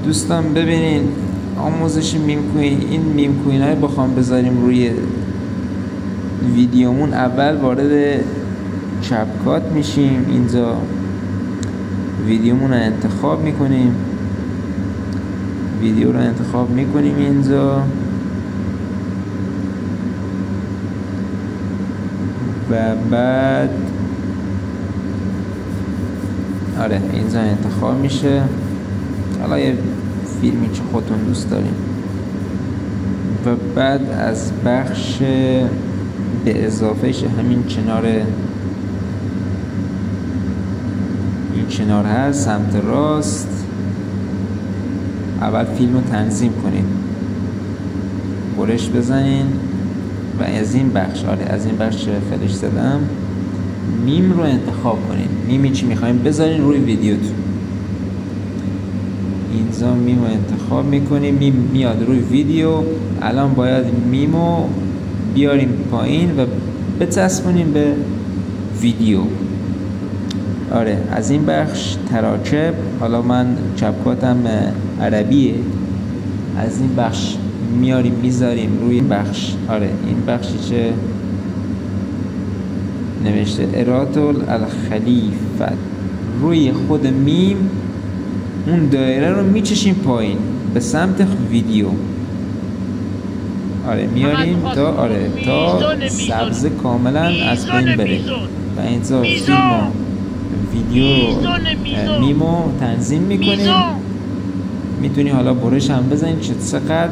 دوستان ببینین آموزش میم کوین. این میم کوین های بخوام بذاریم روی ویدیومون، اول وارد کپکات میشیم. اینجا ویدیومون رو انتخاب میکنیم، ویدیو رو انتخاب میکنیم اینجا و بعد آره اینجا انتخاب میشه. حالا یه فیلمی که خودتون دوست داریم و بعد از بخش به اضافهش همین کنار این کنار هست سمت راست، اول فیلم رو تنظیم کنین، برش بزنین و از این بخش از این بخش فلش زدم میم رو انتخاب کنین. میمی چی میخوایم بذارین روی ویدیوتون. اینجا میم رو انتخاب میکنیم، میم میاد روی ویدیو. الان باید میمو بیاریم پایین و بچسبونیم به ویدیو. آره از این بخش تراکب، حالا من کپکاتم عربیه، از این بخش میاریم میذاریم روی بخش. آره این بخشی که نوشته اراتل الخلیفه، روی خود میم اون دایره رو میچشیم پایین به سمت ویدیو. آره میاریم تا تا سبز کاملا از بین بره و اینجا فیلم و ویدیو رو میمو تنظیم میکنیم. میتونی حالا برش هم بزنید چقدر